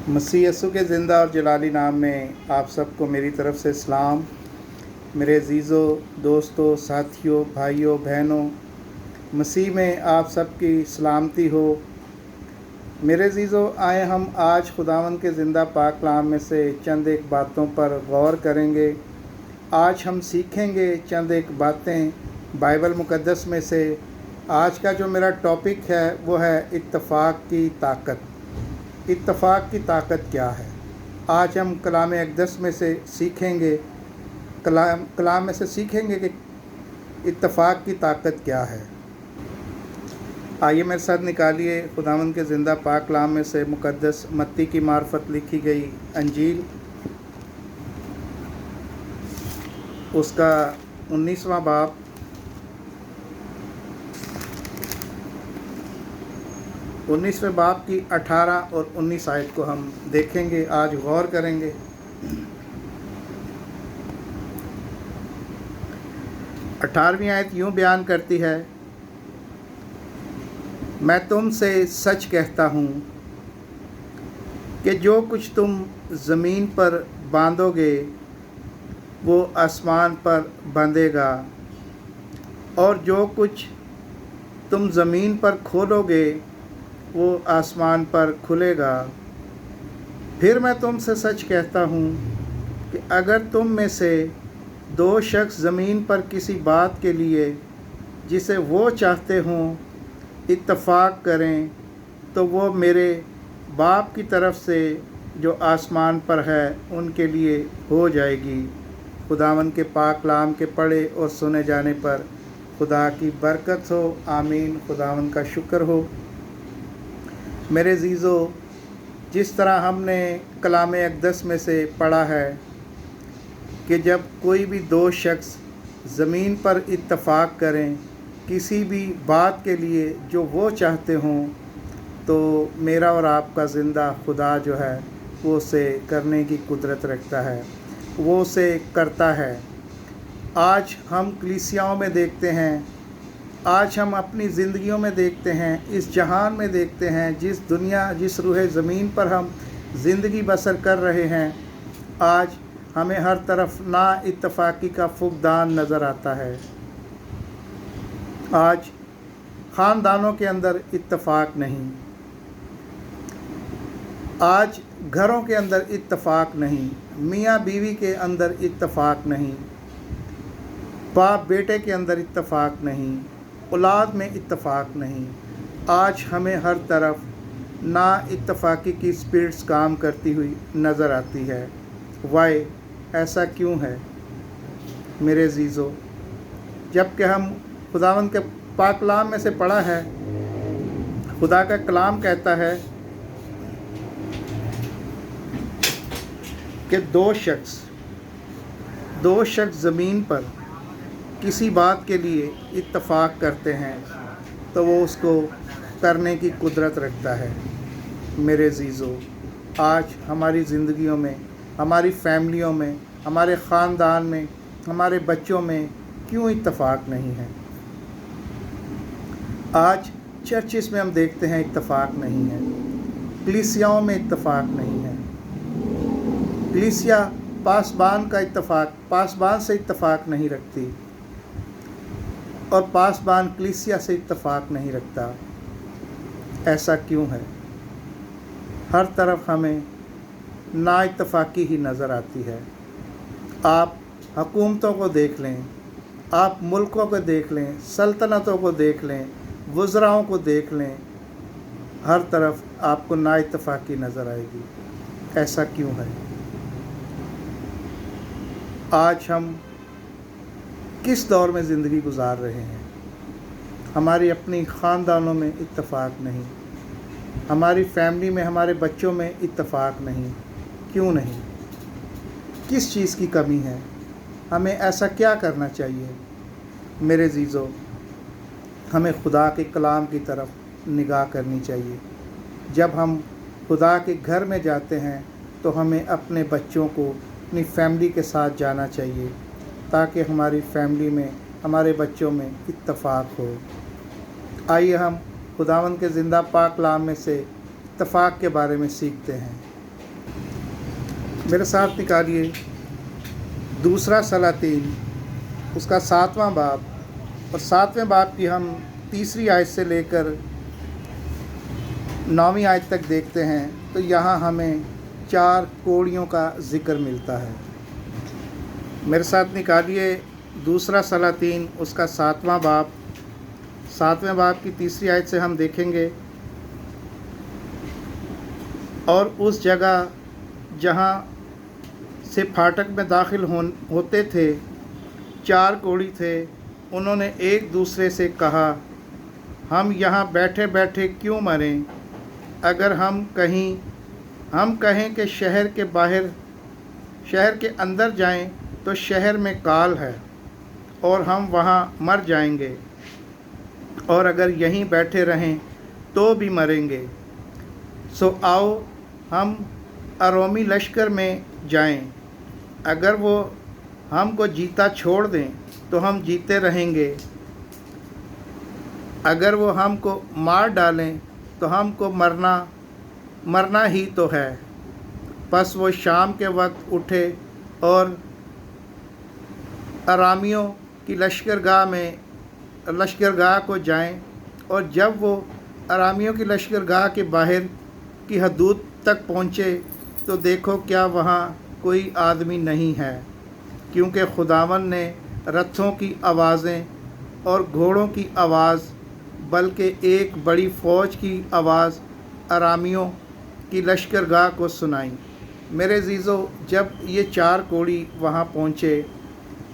मसीह यसू के ज़िंदा और जलाली नाम में आप सबको मेरी तरफ़ से सलाम। मेरे अज़ीज़ों, दोस्तों, साथियों, भाइयों, बहनों, मसीह में आप सबकी सलामती हो। मेरे अज़ीज़ों, आए हम आज खुदावंद के ज़िंदा पाक कलाम में से चंद एक बातों पर गौर करेंगे। आज हम सीखेंगे चंद एक बातें बाइबल मुक़द्दस में से। आज का जो मेरा टॉपिक है वो है इत्तफ़ाक़ की ताकत। इत्तफ़ाक़ की ताकत क्या है? आज हम कलाम अक़दस में से सीखेंगे, कलाम में से सीखेंगे कि इत्तफ़ाक़ की ताकत क्या है। आइए मेरे साथ निकालिए खुदावंद के ज़िंदा पाक कलाम में से मुक़द्दस मत्ती की मार्फत लिखी गई अंजील, उसका 19वां बाब, उन्नीसवें बाब की 18 और 19 आयत को हम देखेंगे, आज गौर करेंगे। अठारहवीं आयत यूँ बयान करती है, मैं तुमसे सच कहता हूँ कि जो कुछ तुम ज़मीन पर बांधोगे वो आसमान पर बंधेगा, और जो कुछ तुम ज़मीन पर खोलोगे वो आसमान पर खुलेगा। फिर मैं तुमसे सच कहता हूँ कि अगर तुम में से दो शख्स ज़मीन पर किसी बात के लिए जिसे वो चाहते हों इत्तफ़ाक़ करें, तो वो मेरे बाप की तरफ से जो आसमान पर है उनके लिए हो जाएगी। खुदावंद के पाक कलाम के पढ़े और सुने जाने पर खुदा की बरकत हो। आमीन। खुदावंद का शुक्र हो। मेरे अज़ीज़ों, जिस तरह हमने कलाम अक़दस में से पढ़ा है कि जब कोई भी दो शख्स ज़मीन पर इत्तफ़ाक़ करें किसी भी बात के लिए जो वो चाहते हों, तो मेरा और आपका ज़िंदा खुदा जो है वो उसे करने की कुदरत रखता है, वो उसे करता है। आज हम कलीसियाओं में देखते हैं, आज हम अपनी ज़िंदगियों में देखते हैं, इस जहान में देखते हैं, जिस रूहे ज़मीन पर हम ज़िंदगी बसर कर रहे हैं, आज हमें हर तरफ ना इत्तफ़ाक़ी का फुक़दान नज़र आता है। आज ख़ानदानों के अंदर इत्तफ़ाक़ नहीं, आज घरों के अंदर इत्तफ़ाक़ नहीं, मियाँ बीवी के अंदर इत्तफ़ाक़ नहीं, बाप बेटे के अंदर इत्तफ़ाक़ नहीं, औलाद में इत्तफ़ाक़ नहीं। आज हमें हर तरफ ना इत्तफ़ाक़ी की स्पिरिट्स काम करती हुई नज़र आती है। वाई ऐसा क्यों है मेरे अज़ीज़ों? जबकि हम खुदावंद के पाक कलाम में से पढ़ा है, खुदा का कलाम कहता है कि दो शख्स ज़मीन पर किसी बात के लिए इत्तफ़ाक़ करते हैं तो वो उसको करने की कुदरत रखता है। मेरे अज़ीज़ों, आज हमारी ज़िंदगियों में, हमारी फैमिलियों में, हमारे ख़ानदान में, हमारे बच्चों में क्यों इत्तफ़ाक़ नहीं है? आज चर्चिस में हम देखते हैं इत्तफ़ाक़ नहीं है, कलीसियाओं में इत्तफ़ाक़ नहीं है। कलीसिया पासबान से इत्तफ़ाक़ नहीं रखती, और पासबान कलीसिया से इत्तफ़ाक़ नहीं रखता। ऐसा क्यों है? हर तरफ हमें ना इत्तफ़ाक़ी ही नज़र आती है। आप हुकूमतों को देख लें, आप मुल्कों को देख लें, सल्तनतों को देख लें, वज़राओं को देख लें, हर तरफ आपको ना इत्तफ़ाक़ी नज़र आएगी। ऐसा क्यों है? आज हम किस दौर में ज़िंदगी गुजार रहे हैं? हमारी अपनी ख़ानदानों में इत्तफ़ाक़ नहीं, हमारी फैमिली में, हमारे बच्चों में इत्तफ़ाक़ नहीं। क्यों नहीं? किस चीज़ की कमी है? हमें ऐसा क्या करना चाहिए? मेरे अज़ीज़ों, हमें खुदा के कलाम की तरफ निगाह करनी चाहिए। जब हम खुदा के घर में जाते हैं तो हमें अपने बच्चों को अपनी फैमिली के साथ जाना चाहिए, ताकि हमारी फैमिली में, हमारे बच्चों में इत्तफ़ाक़ हो। आइए हम खुदावंद के ज़िंदा पाक कलाम में से इत्तफ़ाक़ के बारे में सीखते हैं। मेरे साथ निकालिए दूसरा सलातीन उसका 7वां बाब, और 7वें बाब की हम तीसरी आयत से लेकर 9वीं आयत तक देखते हैं। तो यहाँ हमें 4 कोड़ियों का ज़िक्र मिलता है। मेरे साथ निकालिए दूसरा सलातीन उसका 7वां बाब। 7वें बाब की तीसरी आयत से हम देखेंगे, और उस जगह जहाँ से फाटक में दाखिल होते थे 4 कोढ़ी थे। उन्होंने एक दूसरे से कहा, हम यहाँ बैठे बैठे क्यों मरें? अगर हम कहें कि शहर के अंदर जाएं तो शहर में काल है और हम वहाँ मर जाएंगे, और अगर यहीं बैठे रहें तो भी मरेंगे। सो आओ हम अरोमी लश्कर में जाएं। अगर वो हमको जीता छोड़ दें तो हम जीते रहेंगे, अगर वो हमको मार डालें तो हमको मरना ही तो है। बस वो शाम के वक्त उठे और अरामियों की लश्करगाह को जाएं, और जब वो अरामियों की लश्करगाह के बाहर की हदूद तक पहुँचे तो देखो क्या वहाँ कोई आदमी नहीं है, क्योंकि खुदावन ने रथों की आवाज़ें और घोड़ों की आवाज़ बल्कि एक बड़ी फ़ौज की आवाज़ अरामियों की लश्करगाह को सुनाई। मेरे अज़ीज़ों, जब ये 4 कोढ़ी वहाँ पहुँचे,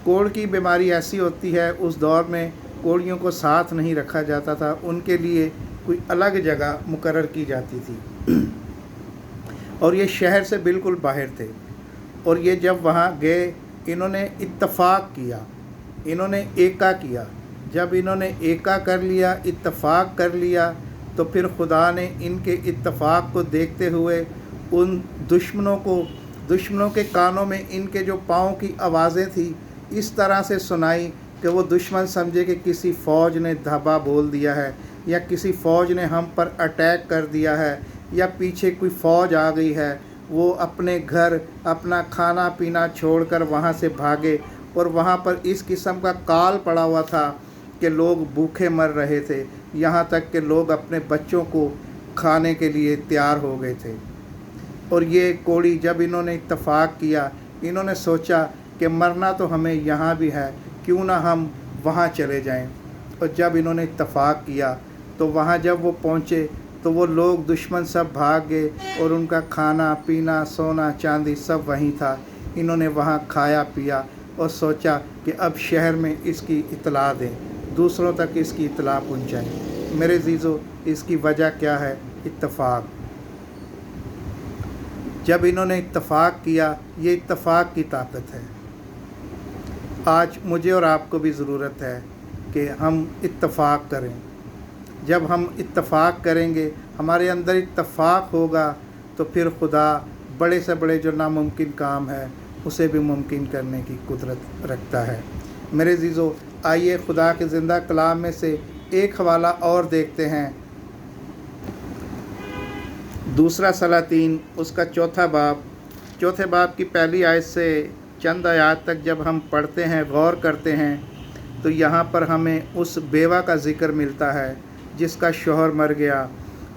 कोढ़ की बीमारी ऐसी होती है, उस दौर में कोढ़ियों को साथ नहीं रखा जाता था, उनके लिए कोई अलग जगह मुकर्रर की जाती थी, और ये शहर से बिल्कुल बाहर थे। और ये जब वहाँ गए, इन्होंने इत्तफ़ाक़ किया, इन्होंने एका किया। जब इन्होंने एका कर लिया, इत्तफ़ाक़ कर लिया, तो फिर खुदा ने इनके इत्तफ़ाक़ को देखते हुए उन दुश्मनों के कानों में इनके जो पाँव की आवाज़ें थी इस तरह से सुनाई कि वो दुश्मन समझे कि किसी फ़ौज ने धाबा बोल दिया है, या किसी फ़ौज ने हम पर अटैक कर दिया है, या पीछे कोई फ़ौज आ गई है। वो अपने घर अपना खाना पीना छोड़कर वहाँ से भागे, और वहाँ पर इस किस्म का काल पड़ा हुआ था कि लोग भूखे मर रहे थे, यहाँ तक कि लोग अपने बच्चों को खाने के लिए तैयार हो गए थे। और ये कोढ़ी जब इन्होंने इत्तफ़ाक़ किया, इन्होंने सोचा कि मरना तो हमें यहाँ भी है, क्यों ना हम वहाँ चले जाएं। और जब इन्होंने इत्तफ़ाक़ किया तो वहाँ जब वो पहुँचे तो वो लोग दुश्मन सब भाग गए, और उनका खाना पीना सोना चांदी सब वहीं था। इन्होंने वहाँ खाया पिया और सोचा कि अब शहर में इसकी इत्तला दें, दूसरों तक इसकी इत्तला पहुँचाएँ। मेरे अज़ीज़ों, इसकी वजह क्या है? इत्तफ़ाक़। जब इन्होंने इत्तफ़ाक़ किया, ये इत्तफ़ाक़ की ताकत है। आज मुझे और आपको भी ज़रूरत है कि हम इत्तफ़ाक़ करें। जब हम इत्तफ़ाक़ करेंगे, हमारे अंदर इत्तफ़ाक़ होगा, तो फिर खुदा बड़े से बड़े जो नामुमकिन काम है उसे भी मुमकिन करने की कुदरत रखता है। मेरे अज़ीज़ों, आइए खुदा के ज़िंदा कलाम में से एक हवाला और देखते हैं। दूसरा सलातीन उसका चौथे बाब की पहली आयत से चंद आयत तक जब हम पढ़ते हैं, गौर करते हैं, तो यहाँ पर हमें उस बेवा का ज़िक्र मिलता है जिसका शौहर मर गया,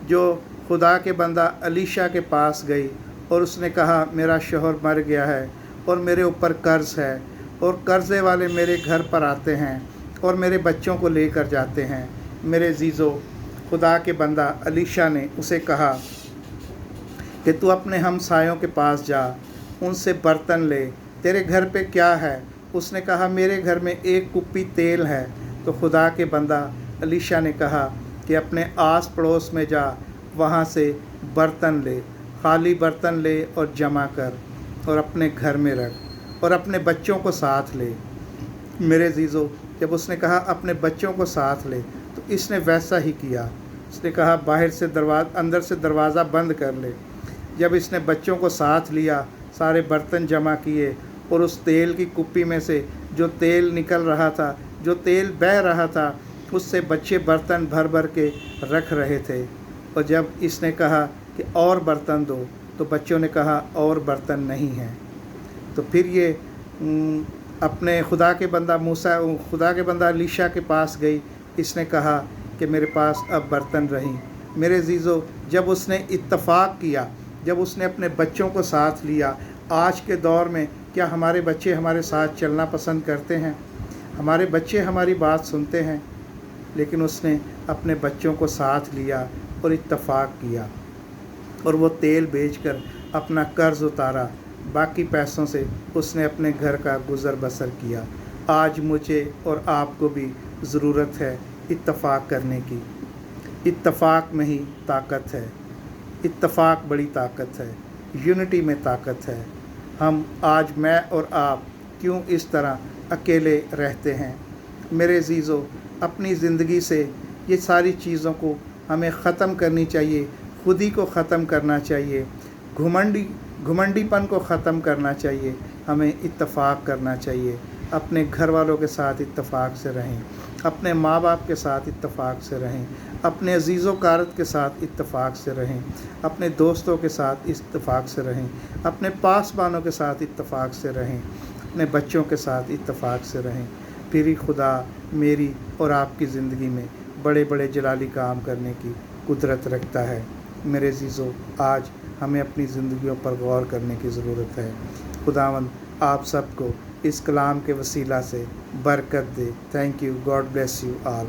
जो खुदा के बंदा अलीशा के पास गई और उसने कहा, मेरा शौहर मर गया है और मेरे ऊपर कर्ज़ है, और कर्ज़े वाले मेरे घर पर आते हैं और मेरे बच्चों को लेकर जाते हैं। मेरे अज़ीज़ों, खुदा के बंदा अलीशा ने उसे कहा कि तू अपने हमसायों के पास जा, उनसे बर्तन ले, तेरे घर पे क्या है? उसने कहा, मेरे घर में एक कुप्पी तेल है। तो खुदा के बंदा अलीशा ने कहा कि अपने आस पड़ोस में जा, वहाँ से बर्तन ले, खाली बर्तन ले और जमा कर, और अपने घर में रख, और अपने बच्चों को साथ ले। मेरे अज़ीज़ों, जब उसने कहा अपने बच्चों को साथ ले, तो इसने वैसा ही किया। उसने कहा अंदर से दरवाज़ा बंद कर ले। जब इसने बच्चों को साथ लिया, सारे बर्तन जमा किए, और उस तेल की कुप्पी में से जो तेल निकल रहा था, जो तेल बह रहा था, उससे बच्चे बर्तन भर भर के रख रहे थे। और जब इसने कहा कि और बर्तन दो, तो बच्चों ने कहा और बर्तन नहीं हैं। तो फिर ये अपने खुदा के बंदा अलीशा के पास गई। इसने कहा कि मेरे पास अब बर्तन रहीं। मेरे अजीज़ों, जब उसने इत्तफ़ाक़ किया, जब उसने अपने बच्चों को साथ लिया, आज के दौर में क्या हमारे बच्चे हमारे साथ चलना पसंद करते हैं? हमारे बच्चे हमारी बात सुनते हैं? लेकिन उसने अपने बच्चों को साथ लिया और इत्तफ़ाक़ किया, और वो तेल बेचकर अपना कर्ज़ उतारा। बाकी पैसों से उसने अपने घर का गुज़र बसर किया। आज मुझे और आपको भी ज़रूरत है इत्तफ़ाक़ करने की। इत्तफ़ाक़ में ही ताकत है। इत्तफ़ाक़ बड़ी ताकत है। यूनिटी में ताकत है। हम आज, मैं और आप, क्यों इस तरह अकेले रहते हैं? मेरे अज़ीज़ों, अपनी ज़िंदगी से ये सारी चीज़ों को हमें ख़त्म करनी चाहिए। खुद ही को ख़त्म करना चाहिए। घुमंडीपन को ख़त्म करना चाहिए। हमें इत्तफ़ाक़ करना चाहिए। अपने घर वालों के साथ इत्तफ़ाक़ से रहें। अपने माँ बाप के साथ इत्तफ़ाक़ से रहें। अपने अज़ीज़ो कारत के साथ इत्तफ़ाक़ से रहें। अपने दोस्तों के साथ इत्तफ़ाक़ से रहें। अपने पासबानों के साथ इत्तफ़ाक़ से रहें। अपने बच्चों के साथ इत्तफ़ाक़ से रहें। फिर ही खुदा मेरी और आपकी ज़िंदगी में बड़े बड़े जलाली काम करने की कुदरत रखता है। मेरे अज़ीज़ों, आज हमें अपनी ज़िंदगियों पर गौर करने की ज़रूरत है। खुदावंद आप सबको इस कलाम के वसीला से बरकत दे। Thank you. God bless you all.